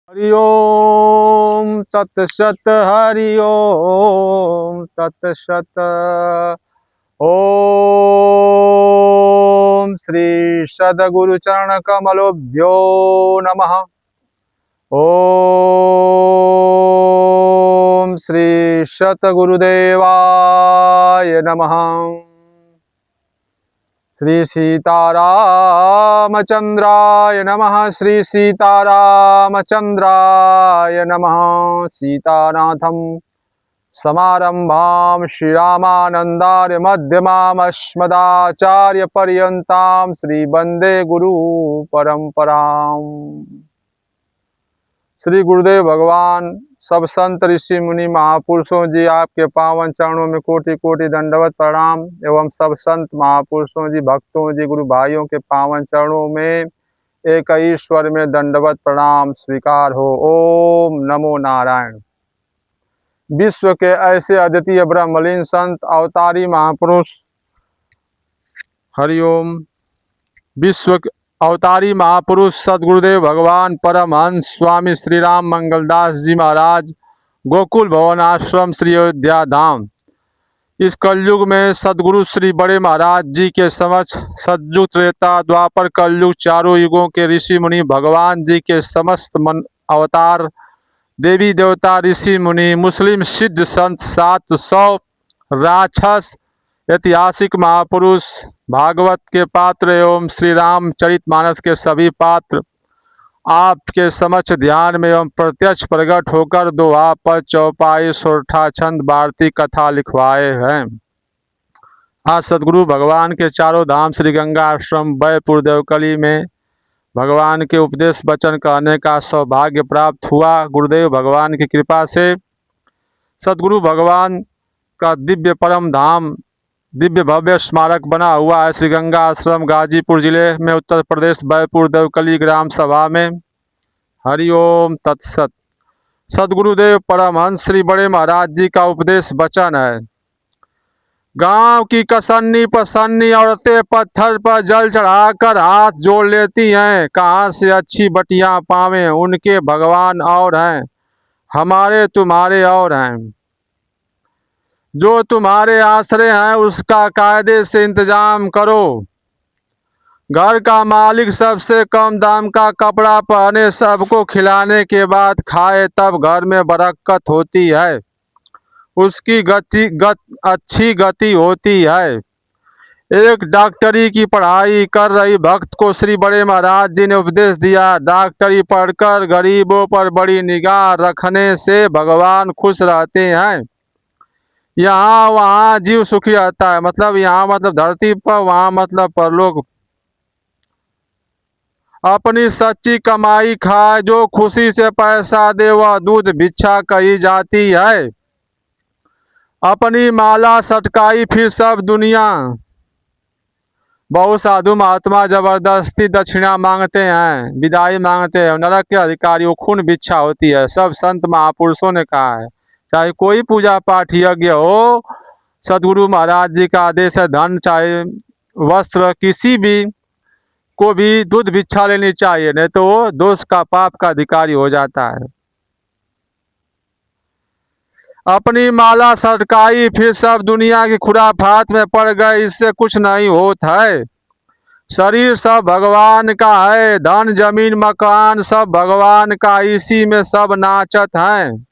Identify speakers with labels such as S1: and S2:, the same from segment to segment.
S1: हरि ओम तत्सत हरि ओम तत्सत। ओम श्री सद्गुरु चरण कमलोभ्यो नमः। ओम श्री सतगुरुदेवाय नमः। श्री सीतारामचंद्राय नमः। श्री सीतारामचंद्राय नमः। सीतानाथं समारंभां श्रीरामानन्दार्य मध्यमामस्मदाचार्य पर्यन्तां श्री वंदे गुरु परंपराम्। श्री गुरुदेव भगवान, सब संत ऋषि मुनि महापुरुषों जी, आपके पावन चरणों में कोटि कोटि दंडवत प्रणाम। एवं सब संत महापुरुषों जी, भक्तों जी, गुरु भाइयों के पावन चरणों में एक ईश्वर में दंडवत प्रणाम स्वीकार हो। ओम नमो नारायण। विश्व के ऐसे अद्वितीय ब्रह्मलीन संत अवतारी महापुरुष, हरिओम। विश्व अवतारी महापुरुष सदगुरुदेव भगवान परमहंस स्वामी श्री राम मंगलदास जी महाराज, गोकुल भवन आश्रम, श्री अयोध्या धाम। इस कलयुग में सदगुरु श्री बड़े महाराज जी के समक्ष सतयुग, त्रेता, द्वापर, कलयुग चारों युगों के ऋषि मुनि भगवान जी के समस्त मन अवतार, देवी देवता, ऋषि मुनि, मुस्लिम सिद्ध संत, 700 राक्षस, ऐतिहासिक महापुरुष, भागवत के पात्र एवं श्री रामचरितमानस के सभी पात्र आपके समक्ष ध्यान में एवं प्रत्यक्ष प्रकट होकर दोहा, पद, चौपाई, सोरठा, छंद, भारती कथा लिखवाए हैं। आज सदगुरु भगवान के चारों धाम श्री गंगा आश्रम बैपुर देवकली में भगवान के उपदेश वचन कहने का सौभाग्य प्राप्त हुआ। गुरुदेव भगवान की कृपा से सदगुरु भगवान का दिव्य परम धाम, दिव्य भव्य स्मारक बना हुआ है श्री गंगा आश्रम, गाजीपुर जिले में, उत्तर प्रदेश, बैपुर देवकली ग्राम सभा में। हरिओम तत्सत। सदगुरुदेव परमहंस श्री बड़े महाराज जी का उपदेश वचन है। गांव की कसन्नी पसन्नी औरतें पत्थर पर जल चढ़ाकर हाथ जोड़ लेती हैं, कहाँ से अच्छी बटियां पावें, उनके भगवान और हैं, हमारे तुम्हारे और हैं। जो तुम्हारे आश्रय हैं उसका कायदे से इंतजाम करो। घर का मालिक सबसे कम दाम का कपड़ा पहने, सबको खिलाने के बाद खाए, तब घर में बरकत होती है, उसकी अच्छी गति होती है। एक डॉक्टरी की पढ़ाई कर रही भक्त को श्री बड़े महाराज जी ने उपदेश दिया। डॉक्टरी पढ़कर गरीबों पर बड़ी निगाह रखने से भगवान खुश रहते हैं। यहाँ वहाँ जीव सुखी रहता है। मतलब यहाँ मतलब धरती पर, वहाँ मतलब परलोक। अपनी सच्ची कमाई खाए, जो खुशी से पैसा दे वह दूध भिक्षा कही जाती है। अपनी माला सटकाई फिर सब दुनिया। बहुत साधु महात्मा जबरदस्ती दक्षिणा मांगते हैं, विदाई मांगते हैं, नरक के अधिकारियों खून भिक्षा होती है। सब संत महापुरुषों ने कहा है, चाहे कोई पूजा पाठ यज्ञ हो, सदगुरु महाराज जी का आदेश है, धन चाहे वस्त्र, किसी भी को भी दूध भिक्षा लेनी चाहिए, नहीं तो वो दोष का पाप का अधिकारी हो जाता है। अपनी माला सटकाई फिर सब दुनिया की खुराफात में पड़ गए, इससे कुछ नहीं होता है। शरीर सब भगवान का है, धन जमीन मकान सब भगवान का, इसी में सब नाचत हैं।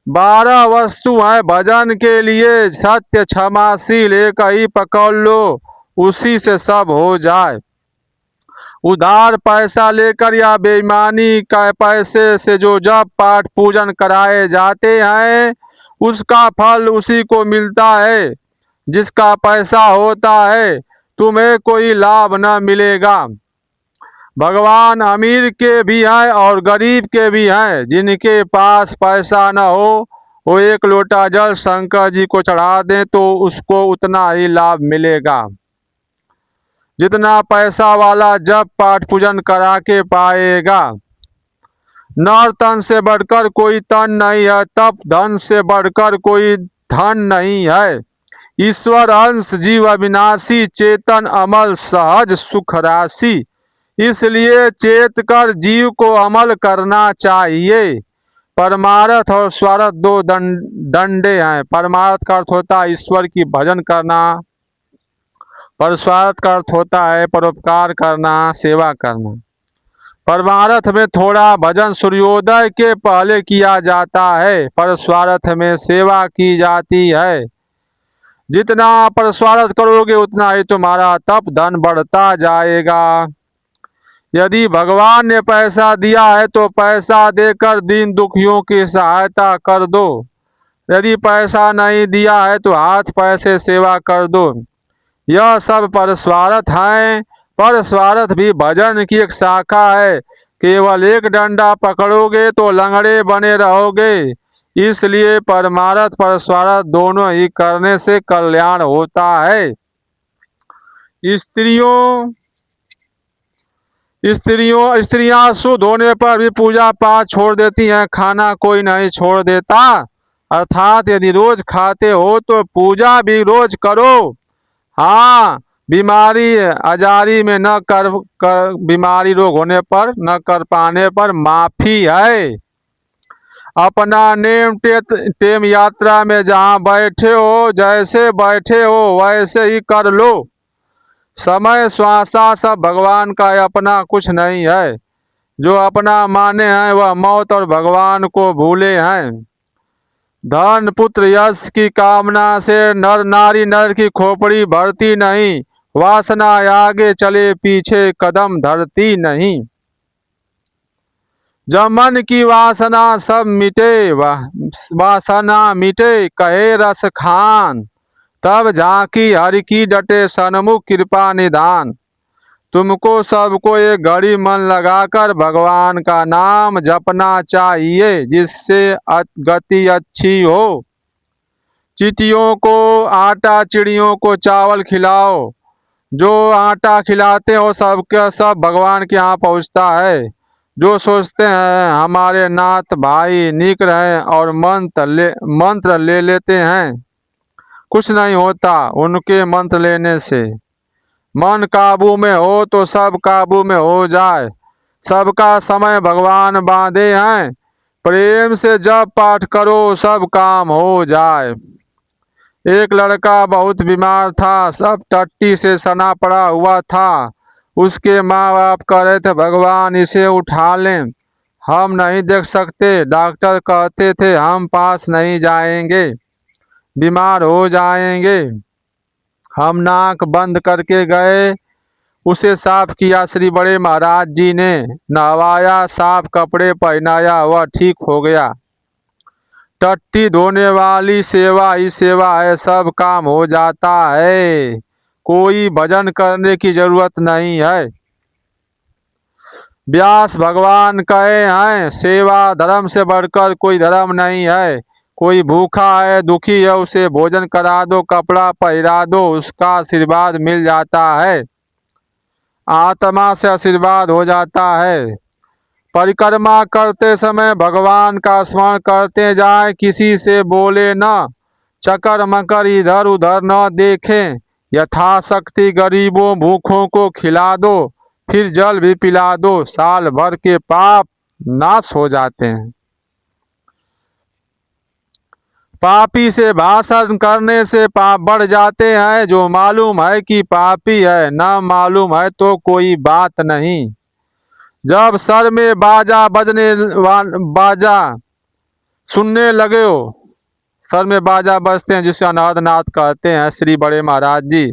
S1: 12 वस्तु हैं भजन के लिए, सत्य क्षमाशील एक ही पकड़ लो, उसी से सब हो जाए। उधार पैसा लेकर या बेईमानी का पैसे से जो जप पाठ पूजन कराए जाते हैं, उसका फल उसी को मिलता है जिसका पैसा होता है, तुम्हें कोई लाभ न मिलेगा। भगवान अमीर के भी हैं और गरीब के भी हैं। जिनके पास पैसा न हो वो एक लोटा जल शंकर जी को चढ़ा दें तो उसको उतना ही लाभ मिलेगा जितना पैसा वाला जप पाठ पूजन करा के पाएगा। नर तन से बढ़कर कोई तन नहीं है, तप धन से बढ़कर कोई धन नहीं है। ईश्वर अंश जीव अविनाशी, चेतन अमल सहज सुख राशि, इसलिए चेत कर जीव को अमल करना चाहिए। परमार्थ और स्वार्थ दो डंडे हैं। परमार्थ का अर्थ होता है ईश्वर की भजन करना, परस्वार्थ का अर्थ होता है परोपकार करना, सेवा करना। परमार्थ में थोड़ा भजन सूर्योदय के पहले किया जाता है, परस्वार्थ में सेवा की जाती है। जितना परस्वार्थ करोगे उतना ही तुम्हारा तप धन बढ़ता जाएगा। यदि भगवान ने पैसा दिया है तो पैसा देकर दीन दुखियों की सहायता कर दो। यदि पैसा नहीं दिया है तो हाथ पैसे सेवा कर दो। यह सब परस्वार्थ हैं। परस्वार्थ भी भजन की एक शाखा है। केवल एक डंडा पकड़ोगे तो लंगड़े बने रहोगे। इसलिए परमार्थ परस्वार्थ दोनों ही करने से कल्याण होता है। स्त्रियां शुद्ध होने पर भी पूजा पाठ छोड़ देती हैं, खाना कोई नहीं छोड़ देता। अर्थात यदि रोज खाते हो तो पूजा भी रोज करो। हाँ, बीमारी आजारी में न कर बीमारी रोग होने पर न कर पाने पर माफी है। अपना नेम टेम यात्रा में जहाँ बैठे हो, जैसे बैठे हो वैसे ही कर लो। समय श्वासा सब भगवान का है, अपना कुछ नहीं है। जो अपना माने हैं वह मौत और भगवान को भूले हैं। धन पुत्र यश की कामना से नर नारी नर की खोपड़ी भरती नहीं। वासना आगे चले पीछे कदम धरती नहीं। जब मन की वासना सब मिटे, वासना मिटे कहे रस खान, तब झांकी हरि की डटे सन्मुख कृपा निधान। तुमको सबको एक घड़ी मन लगाकर भगवान का नाम जपना चाहिए, जिससे गति अच्छी हो। चींटियों को आटा, चिड़ियों को चावल खिलाओ। जो आटा खिलाते हो सबके सब भगवान के यहाँ पहुँचता है। जो सोचते हैं हमारे नाथ भाई निक रहे और मंत्र ले लेते हैं, कुछ नहीं होता उनके मंत्र लेने से। मन काबू में हो तो सब काबू में हो जाए। सबका समय भगवान बांधे हैं। प्रेम से जब पाठ करो सब काम हो जाए। एक लड़का बहुत बीमार था, सब टट्टी से सना पड़ा हुआ था। उसके माँ बाप कह रहे थे भगवान इसे उठा लें, हम नहीं देख सकते। डॉक्टर कहते थे हम पास नहीं जाएंगे, बीमार हो जाएंगे। हम नाक बंद करके गए, उसे साफ किया श्री बड़े महाराज जी ने, नहवाया, साफ कपड़े पहनाया, वह ठीक हो गया। टट्टी धोने वाली सेवा ही सेवा है, सब काम हो जाता है। कोई भजन करने की जरूरत नहीं है। व्यास भगवान कहे हैं सेवा धर्म से बढ़कर कोई धर्म नहीं है। कोई भूखा है, दुखी है, उसे भोजन करा दो, कपड़ा पहरा दो, उसका आशीर्वाद मिल जाता है। आत्मा से आशीर्वाद हो जाता है। परिक्रमा करते समय भगवान का स्मरण करते जाए, किसी से बोले न, चकर मकर इधर उधर न देखें। यथाशक्ति गरीबों भूखों को खिला दो, फिर जल भी पिला दो, साल भर के पाप नाश हो जाते हैं। पापी से भाषण करने से पाप बढ़ जाते हैं। जो मालूम है कि पापी है, न मालूम है तो कोई बात नहीं। जब सर में बाजा बाजा सुनने लगे हो, सर में बाजा बजते हैं जिसे अनादनाथ कहते हैं श्री बड़े महाराज जी,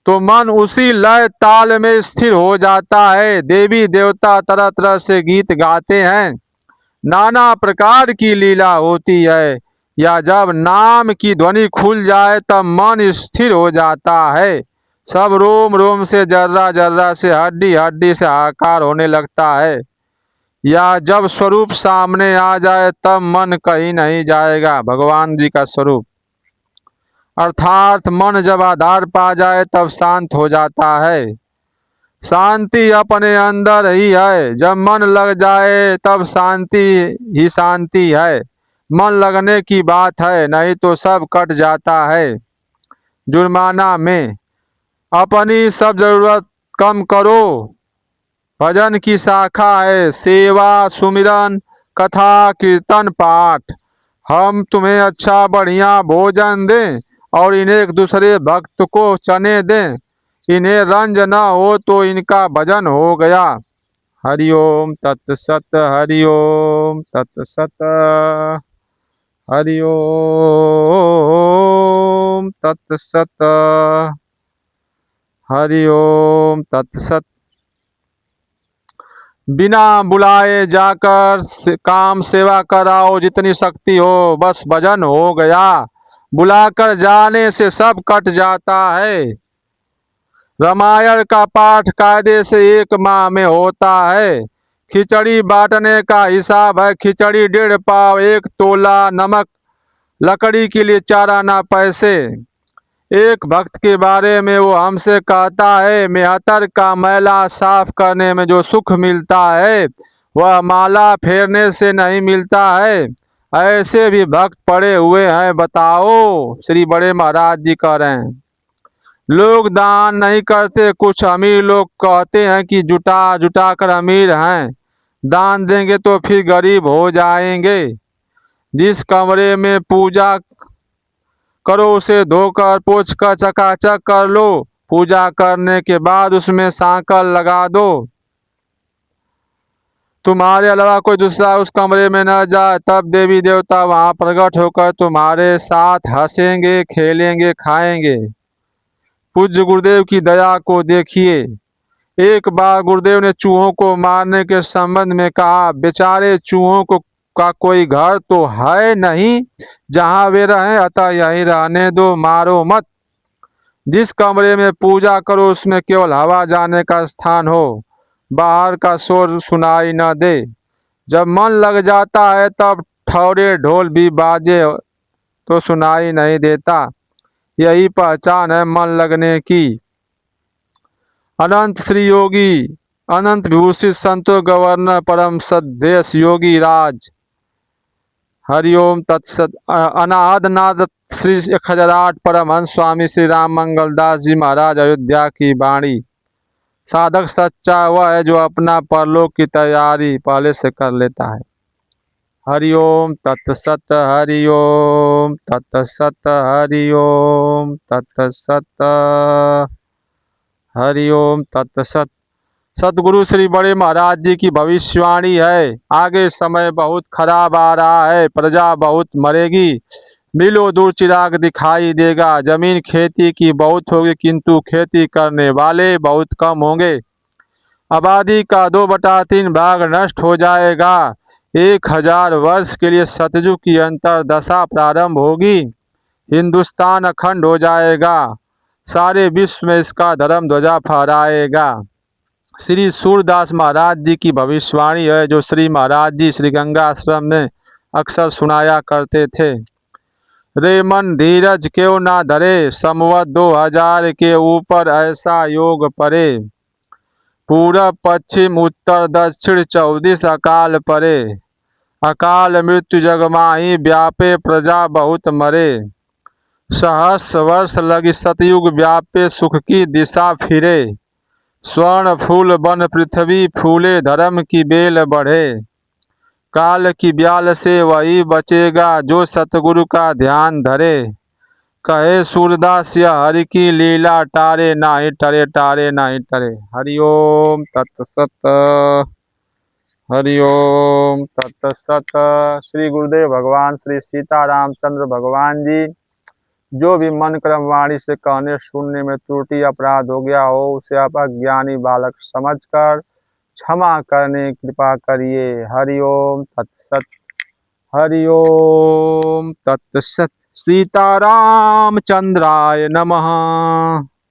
S1: तो मन उसी लय ताल में स्थिर हो जाता है। देवी देवता तरह तरह से गीत गाते हैं, नाना प्रकार की लीला होती है। या जब नाम की ध्वनि खुल जाए तब मन स्थिर हो जाता है। सब रोम रोम से, जर्रा जर्रा से, हड्डी हड्डी से आकार होने लगता है। या जब स्वरूप सामने आ जाए तब मन कहीं नहीं जाएगा, भगवान जी का स्वरूप। अर्थात मन जब आधार पा जाए तब शांत हो जाता है। शांति अपने अंदर ही है। जब मन लग जाए तब शांति ही शांति है। मन लगने की बात है, नहीं तो सब कट जाता है। जुर्माना में अपनी सब जरूरत कम करो। भजन की शाखा है सेवा सुमिरन कथा कीर्तन पाठ। हम तुम्हें अच्छा बढ़िया भोजन दें और इन्हें एक दूसरे भक्त को चने दें। इन्हें रंज न हो तो इनका भजन हो गया। हरिओम तत्सत हरिओम तत्सत हरिओम तत्सत हरिओम तत्सत। बिना बुलाए जाकर काम सेवा कराओ जितनी शक्ति हो, बस भजन हो गया। बुलाकर जाने से सब कट जाता है। रामायण का पाठ कायदे से 1 माह में होता है। खिचड़ी बांटने का हिसाब है खिचड़ी 1.5 पाव, 1 तोला नमक, लकड़ी के लिए 4 आना पैसे। एक भक्त के बारे में वो हमसे कहता है, मेहतर का मैला साफ करने में जो सुख मिलता है वह माला फेरने से नहीं मिलता है। ऐसे भी भक्त पड़े हुए हैं, बताओ। श्री बड़े महाराज जी कह रहे हैं, लोग दान नहीं करते। कुछ अमीर लोग कहते हैं कि जुटा जुटा कर अमीर हैं, दान देंगे तो फिर गरीब हो जाएंगे। जिस कमरे में पूजा करो उसे धोकर पोंछ कर चकाचक कर लो। पूजा करने के बाद उसमें सांकल लगा दो। तुम्हारे अलावा कोई दूसरा उस कमरे में न जाए, तब देवी देवता वहां प्रकट होकर तुम्हारे साथ हंसेंगे, खेलेंगे, खाएंगे। पूज्य गुरुदेव की दया को देखिए। एक बार गुरुदेव ने चूहों को मारने के संबंध में कहा, बेचारे चूहों को का कोई घर तो है नहीं जहां वे रहें, अतः यहीं रहने दो, मारो मत। जिस कमरे में पूजा करो उसमें केवल हवा जाने का स्थान हो, बाहर का शोर सुनाई न दे। जब मन लग जाता है तब ठौरे ढोल भी बाजे तो सुनाई नहीं देता। यही पहचान है मन लगने की। अनंत श्री योगी अनंत विभूषित संतो गवर्नर परम सदेश योगी राज। हरिओम तत्सत। अनाहद नाद श्री 1008 परमहंस स्वामी श्री राम मंगलदास जी महाराज अयोध्या की वाणी। साधक सच्चा वह है जो अपना परलोक की तैयारी पहले से कर लेता है। हरिओम तत्सत हरिओम तत्सत हरिओम तत्सत हरिओम तत्सत। सतगुरु श्री बड़े महाराज जी की भविष्यवाणी है, आगे समय बहुत खराब आ रहा है, प्रजा बहुत मरेगी, मीलों दूर चिराग दिखाई देगा। जमीन खेती की बहुत होगी किंतु खेती करने वाले बहुत कम होंगे। आबादी का 2/3 भाग नष्ट हो जाएगा। 1000 वर्ष के लिए सतयुग की अंतरदशा प्रारंभ होगी। हिंदुस्तान अखंड हो जाएगा, सारे विश्व में इसका धर्म ध्वजा फहराएगा। श्री सूरदास महाराज जी की भविष्यवाणी है, जो श्री महाराज जी श्री गंगा आश्रम में अक्सर सुनाया करते थे। रे मन धीरज क्यों ना धरे, संवत 2000 के ऊपर ऐसा योग परे। पूरब पश्चिम उत्तर दक्षिण 34 अकाल परे। अकाल मृत्यु जग माही, व्यापे प्रजा बहुत मरे। सहस्र वर्ष लगी सतयुग, व्यापे सुख की दिशा फिरे। स्वर्ण फूल बन पृथ्वी फूले, धर्म की बेल बढ़े। काल की ब्याल से वही बचेगा, जो सतगुरु का ध्यान धरे। कहे सूरदास यह हरि की लीला, टारे नाही टरे, टारे नाही टरे। हरिओम तत्सत हरिओम तत्सत। श्री गुरुदेव भगवान श्री सीतारामचंद्र भगवान जी, जो भी मन क्रम वाणी से कहने सुनने में त्रुटि अपराध हो गया हो उसे आप अज्ञानी बालक समझकर क्षमा करने की कृपा करिए। हरिओम तत्सत हरिओम तत्सत। सीतारामचंद्राय नमः।